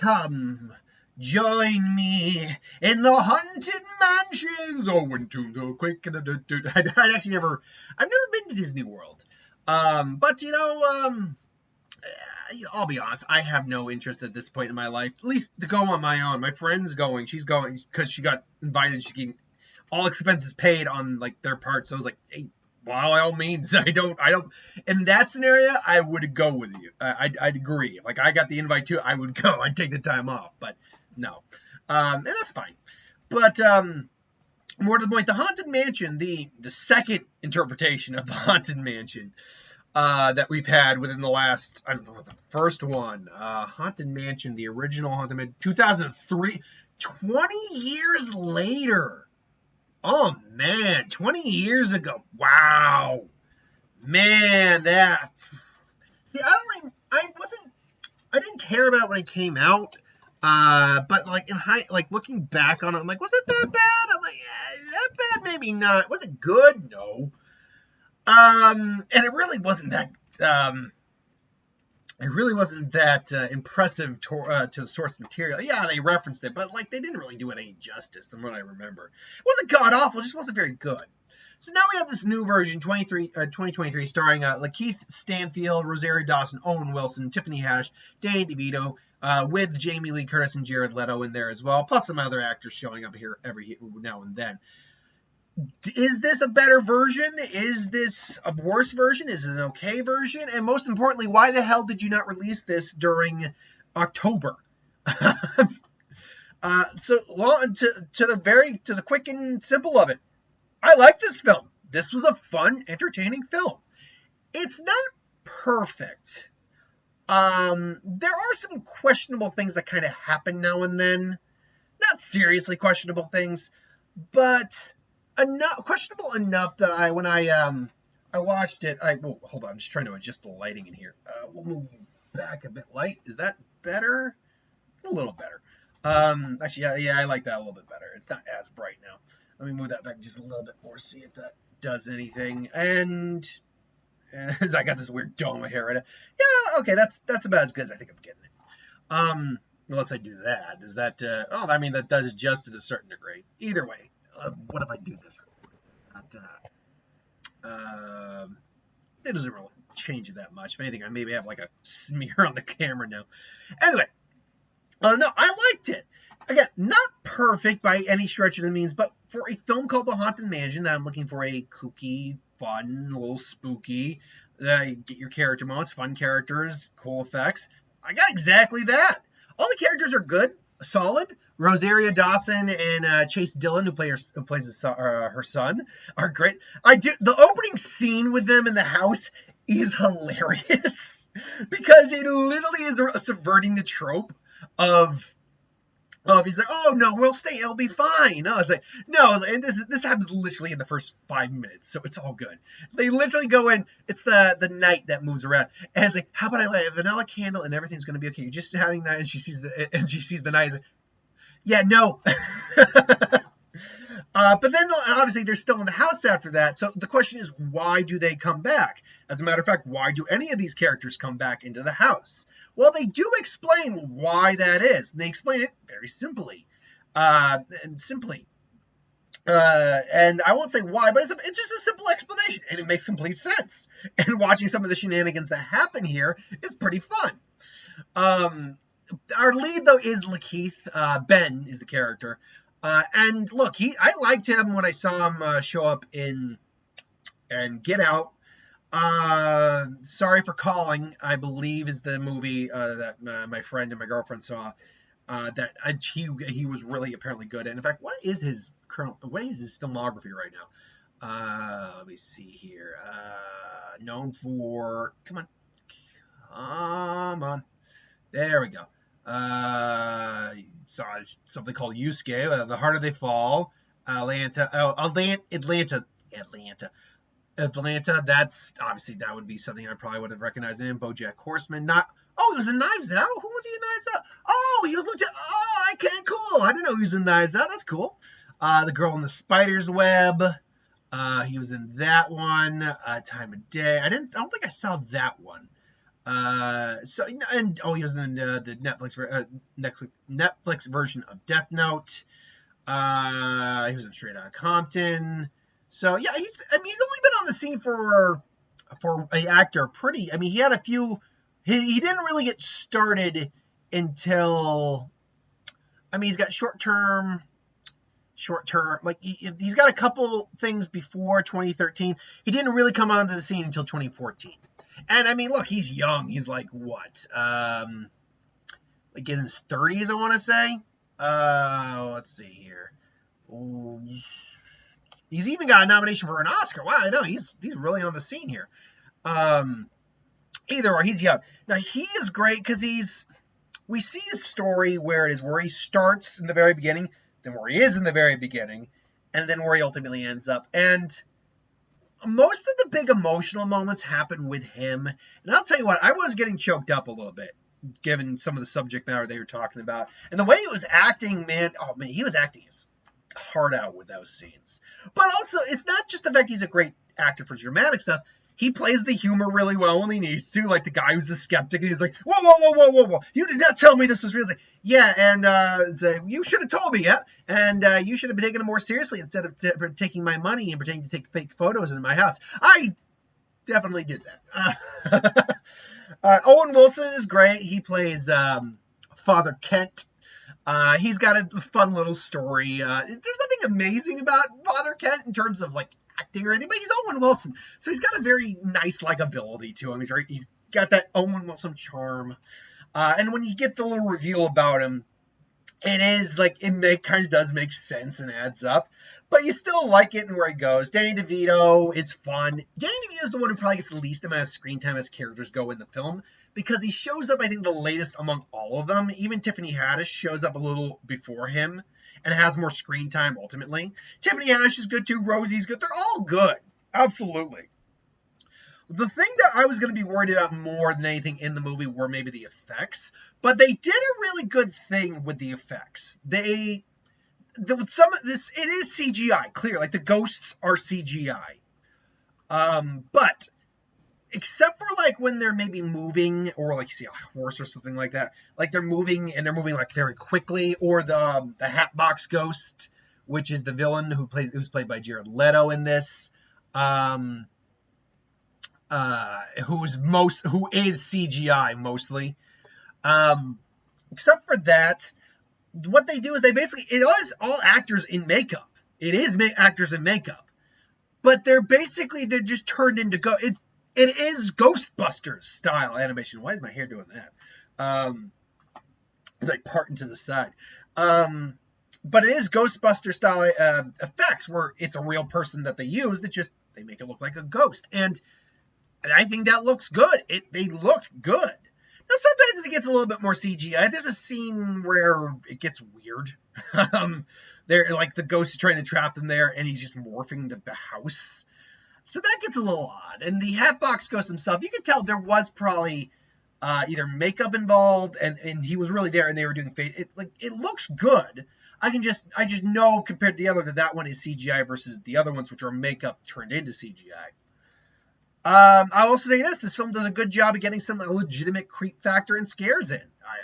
Come, join me in the haunted mansions. Oh, into the quick. I've never been to Disney World. But I'll be honest, I have no interest at this point in my life, at least to go on my own. My friend's going. She's going because she got invited. She can all expenses paid on like their part. So I was like, hey, by all means, I don't. In that scenario, I would go with you. I'd agree. Like I got the invite too, I would go. I'd take the time off, but no, and that's fine. But more to the point, the Haunted Mansion, the second interpretation of the Haunted Mansion that we've had within the last, I don't know what the first one, Haunted Mansion, the original Haunted Mansion, 2003, 20 years later. Oh man, 20 years ago. Wow. Man, that. See, I didn't care about it when it came out. But like looking back on it, I'm like, was it that bad? I'm like, yeah, that bad, maybe not. Was it good? No. And it really wasn't that. It really wasn't that impressive to the source material. Yeah, they referenced it, but like they didn't really do it any justice from what I remember. It wasn't god awful, it just wasn't very good. So now we have this new version, 2023, starring Lakeith Stanfield, Rosario Dawson, Owen Wilson, Tiffany Haddish, Danny DeVito, with Jamie Lee Curtis and Jared Leto in there as well, plus some other actors showing up here every now and then. Is this a better version? Is this a worse version? Is it an okay version? And most importantly, why the hell did you not release this during October? So long to the quick and simple of it. I like this film. This was a fun, entertaining film. It's not perfect. There are some questionable things that kind of happen now and then. Not seriously questionable things, but questionable enough that when I watched it, hold on, I'm just trying to adjust the lighting in here. We'll move back a bit. Light, is that better? It's a little better. Actually, yeah, I like that a little bit better. It's not as bright now. Let me move that back just a little bit more, see if that does anything. And as I got this weird dome of hair right now. Yeah, okay, that's about as good as I think I'm getting it. Unless I do that. Is that, that does adjust to a certain degree. Either way. What if I do this? It doesn't really change it that much. If anything, I maybe have like a smear on the camera now. Anyway, no, I liked it. Again, not perfect by any stretch of the means, but for a film called The Haunted Mansion, that I'm looking for a kooky, fun, a little spooky, get your character moments, fun characters, cool effects. I got exactly that. All the characters are good. Solid. Rosario Dawson and Chase Dillon, who plays her son, are great. The opening scene with them in the house is hilarious because it literally is subverting the trope of he's like, oh no, we'll stay, it'll be fine. No, it's like this happens literally in the first 5 minutes, so it's all good. They literally go in. It's the night that moves around, and it's like, how about I light a vanilla candle and everything's gonna be okay? You're just having that, and she sees the night. Like, yeah, no. But then obviously they're still in the house after that. So the question is, why do they come back? As a matter of fact, why do any of these characters come back into the house? Well, they do explain why that is. And they explain it very simply. And I won't say why, but it's just a simple explanation. And it makes complete sense. And watching some of the shenanigans that happen here is pretty fun. Our lead, though, is Lakeith. Ben is the character. And look, I liked him when I saw him show up in Get Out. Sorry for Calling, I believe, is the movie that my friend and my girlfriend saw. He was really apparently good. And in fact, what is his filmography right now? Let me see here. Known for, come on. There we go. Saw something called Yusuke, The Harder They Fall, Atlanta. That's obviously, that would be something I probably would have recognized him. BoJack Horseman. He was in Knives Out. Who was he in Knives Out? Oh, he was okay, cool. I didn't know he was in Knives Out. That's cool. The Girl in the Spider's Web. He was in that one. Time of Day. I don't think I saw that one. So and he was in the Netflix version of Death Note. He was in Straight Outta Compton. So yeah, he's only been on the scene for a actor pretty. I mean, he had a few. He didn't really get started until. I mean, he's got short term. Like he's got a couple things before 2013. He didn't really come onto the scene until 2014. And I mean, look, he's young. He's like what? Like in his 30s, I want to say. Let's see here. Ooh. He's even got a nomination for an Oscar. Wow, I know he's really on the scene here. Either or, he's young. Now he is great because we see his story where he starts in the very beginning, then where he is in the very beginning, and then where he ultimately ends up. And most of the big emotional moments happen with him. And I'll tell you what, I was getting choked up a little bit, given some of the subject matter they were talking about. And the way he was acting, man, he was acting his heart out with those scenes. But also, it's not just the fact he's a great actor for dramatic stuff. He plays the humor really well when he needs to, like the guy who's the skeptic, and he's like, whoa, you did not tell me this was real. It's like, yeah, and you should have told me, yeah, and you should have been taking it more seriously instead of taking my money and pretending to take fake photos in my house. I definitely did that. Owen Wilson is great. He plays Father Kent. He's got a fun little story. There's nothing amazing about Father Kent in terms of like acting or anything, but he's Owen Wilson, so he's got a very nice likability to him. He's got that Owen Wilson charm, and when you get the little reveal about him, it kind of does make sense and adds up, but you still like it and where he goes. Danny DeVito is fun. Danny DeVito is the one who probably gets the least amount of screen time as characters go in the film, because he shows up, I think, the latest among all of them. Even Tiffany Haddish shows up a little before him and has more screen time ultimately. Tiffany Haddish is good too. Rosie's good. They're all good. Absolutely. The thing that I was going to be worried about more than anything in the movie were maybe the effects, but they did a really good thing with the effects. Some of this, it is CGI, clear. Like the ghosts are CGI. But except for like when they're maybe moving, or like you see a horse or something like that, like they're moving like very quickly, or the Hatbox Ghost, which is the villain who's played by Jared Leto in this, who is CGI mostly. Except for that, what they do is it is all actors in makeup. It is actors in makeup, but they're just turned into It is Ghostbusters style animation. Why is my hair doing that? It's like parting to the side. But it is Ghostbuster style effects where it's a real person that they use. They make it look like a ghost, and I think that looks good. They look good. Now sometimes it gets a little bit more CGI. There's a scene where it gets weird. They're like the ghost is trying to trap them there, and he's just morphing into the house. So that gets a little odd. And the Hatbox Ghost himself, you can tell there was probably either makeup involved, and he was really there, and they were doing face. It looks good. I just know compared to the other that one is CGI versus the other ones, which are makeup turned into CGI. I'll also say this film does a good job of getting some legitimate creep factor and scares in.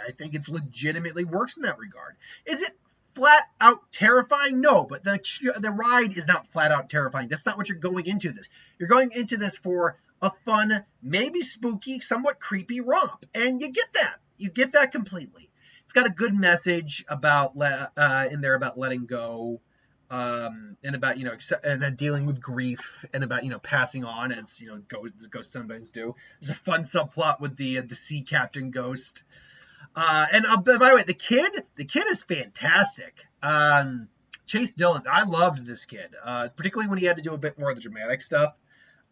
I think it's legitimately works in that regard. Is it flat out terrifying? No, but the ride is not flat out terrifying. That's not what you're going into this. You're going into this for a fun, maybe spooky, somewhat creepy romp, and you get that. You get that completely. It's got a good message about in there about letting go, and about and then dealing with grief, and about passing on as ghosts sometimes do. There's a fun subplot with the sea captain ghost. And by the way, the kid is fantastic. Chase Dillon, I loved this kid, particularly when he had to do a bit more of the dramatic stuff.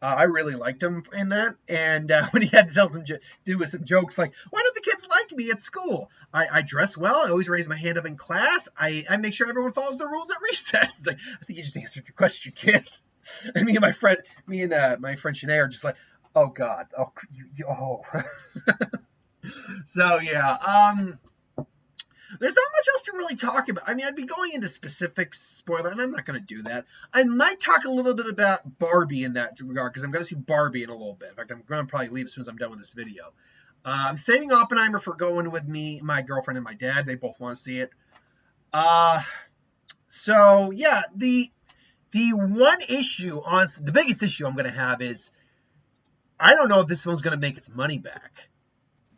I really liked him in that, and when he had to do some jokes like, "Why don't the kids like me at school? I dress well. I always raise my hand up in class. I make sure everyone follows the rules at recess." It's like, I think you just answered your question, kid. And me and my friend Shanae are just like, "Oh God, oh." So yeah, there's not much else to really talk about. I mean, I'd be going into specifics, spoiler, and I'm not going to do that. I might talk a little bit about Barbie in that regard, because I'm going to see Barbie in a little bit. In fact, I'm going to probably leave as soon as I'm done with this video. I'm saving Oppenheimer for going with me, my girlfriend, and my dad. They both want to see it. Uh, so yeah, the one issue, honestly, the biggest issue I'm going to have is I don't know if this film's going to make its money back.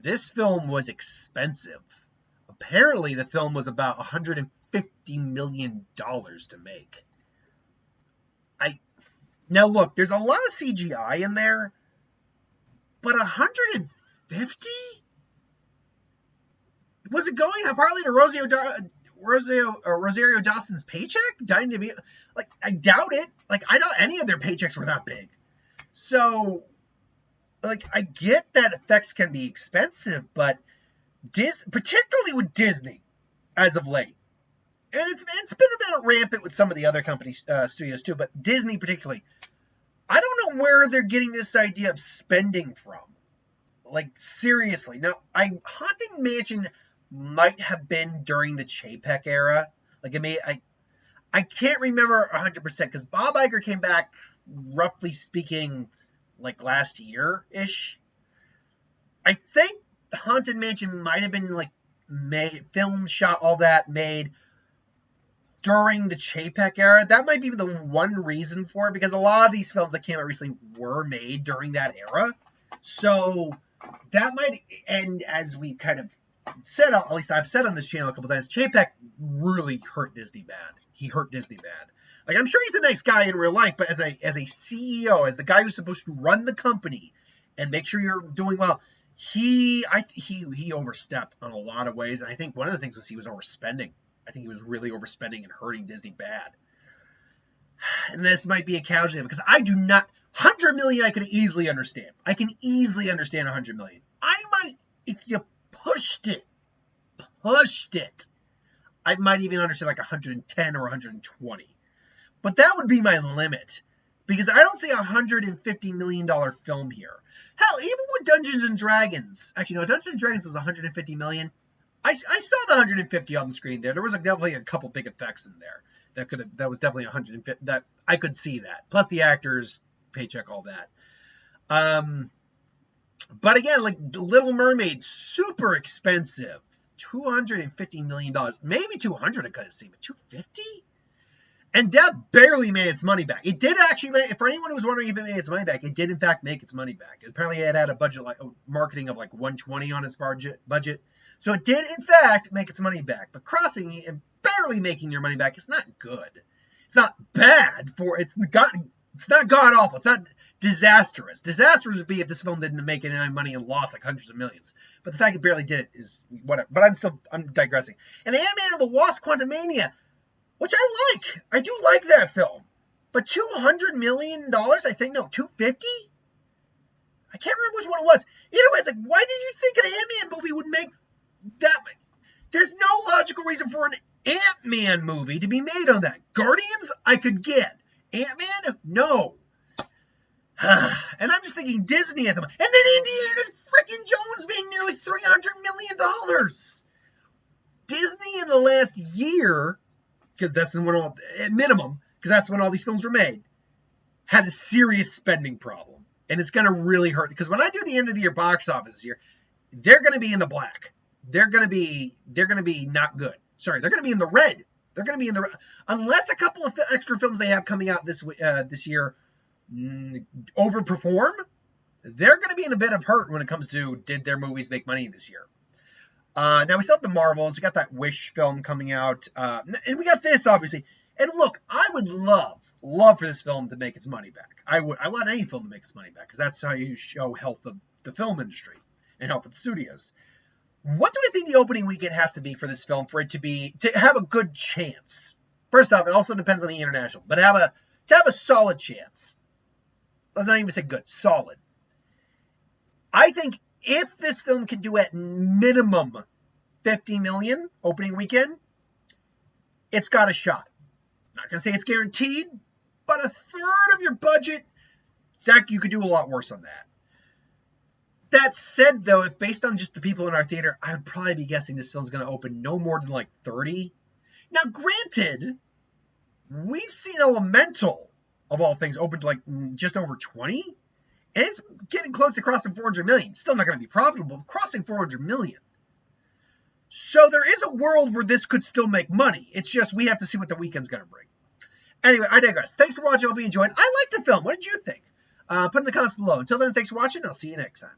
This film was expensive. Apparently, the film was about $150 million to make. Now look, there's a lot of CGI in there, but 150? Was it going partly to Rosario Dawson's paycheck? Dying to be like, I doubt it. Like, I doubt any of their paychecks were that big. So, like, I get that effects can be expensive, but particularly with Disney, as of late, and it's been a bit rampant with some of the other companies, studios too, but Disney particularly, I don't know where they're getting this idea of spending from. Like, seriously. Now, Haunted Mansion might have been during the Chapek era. Like, I can't remember 100% because Bob Iger came back, roughly speaking, like last year-ish. I think the Haunted Mansion might have been like filmed, shot, all that made during the Chapek era. That might be the one reason for it, because a lot of these films that came out recently were made during that era. So that might, and as we kind of said, at least I've said on this channel a couple times, Chapek really hurt Disney bad. He hurt Disney bad. Like, I'm sure he's a nice guy in real life, but as a CEO, as the guy who's supposed to run the company and make sure you're doing well, he overstepped on a lot of ways. And I think one of the things was he was overspending. I think he was really overspending and hurting Disney bad. And this might be a casualty because I do not, 100 million I can easily understand. I can easily understand 100 million. I might, if you pushed it, I might even understand like 110 or 120. But that would be my limit, because I don't see a $150 million film here. Hell, even with Dungeons and Dragons, actually no, Dungeons and Dragons was 150 million. I saw the 150 on the screen there. There was definitely a couple big effects in there that was definitely 150. That I could see that. Plus the actors, paycheck, all that. But again, like Little Mermaid, super expensive, $250 million. Maybe 200 I could have seen, but 250. And that barely made its money back. It did actually, for anyone who was wondering if it made its money back, it did in fact make its money back. Apparently it had a budget, like marketing of like 120 on its budget. So it did in fact make its money back. But crossing and barely making your money back is not good. It's not bad it's not god awful. It's not disastrous. Disastrous would be if this film didn't make any money and lost like hundreds of millions. But the fact it barely did it is whatever. But I'm digressing. And Ant-Man and the Wasp: Quantumania, which I like. I do like that film. But $200 million? I think, no, 250? I can't remember which one it was. Either way, it's like, why did you think an Ant-Man movie would make that much? There's no logical reason for an Ant-Man movie to be made on that. Guardians, I could get. Ant-Man, no. And I'm just thinking Disney at the moment. And then Indiana freaking Jones being nearly $300 million. Disney in the last year, because that's when at minimum, because that's when all these films were made, had a serious spending problem. And it's going to really hurt. Because when I do the end of the year box office this year, they're going to be in the black. They're going to be not good. Sorry, they're going to be in the red. They're going to be in the red. Unless a couple of extra films they have coming out this year overperform, they're going to be in a bit of hurt when it comes to did their movies make money this year. Now we still have the Marvels. We got that Wish film coming out, and we got this obviously. And look, I would love for this film to make its money back. I want any film to make its money back, because that's how you show health of the film industry and health of the studios. What do I think the opening weekend has to be for this film for it to have a good chance? First off, it also depends on the international, but to have a solid chance. Let's not even say good, solid. I think if this film can do at minimum 50 million opening weekend, it's got a shot. I'm not going to say it's guaranteed, but a third of your budget, that you could do a lot worse on that. That said, though, if based on just the people in our theater, I would probably be guessing this film's going to open no more than like 30. Now, granted, we've seen Elemental, of all things, opened like just over 20. And it's getting close to crossing 400 million. Still not going to be profitable, but crossing 400 million. So there is a world where this could still make money. It's just we have to see what the weekend's going to bring. Anyway, I digress. Thanks for watching. I hope you enjoyed. I liked the film. What did you think? Put in the comments below. Until then, thanks for watching. I'll see you next time.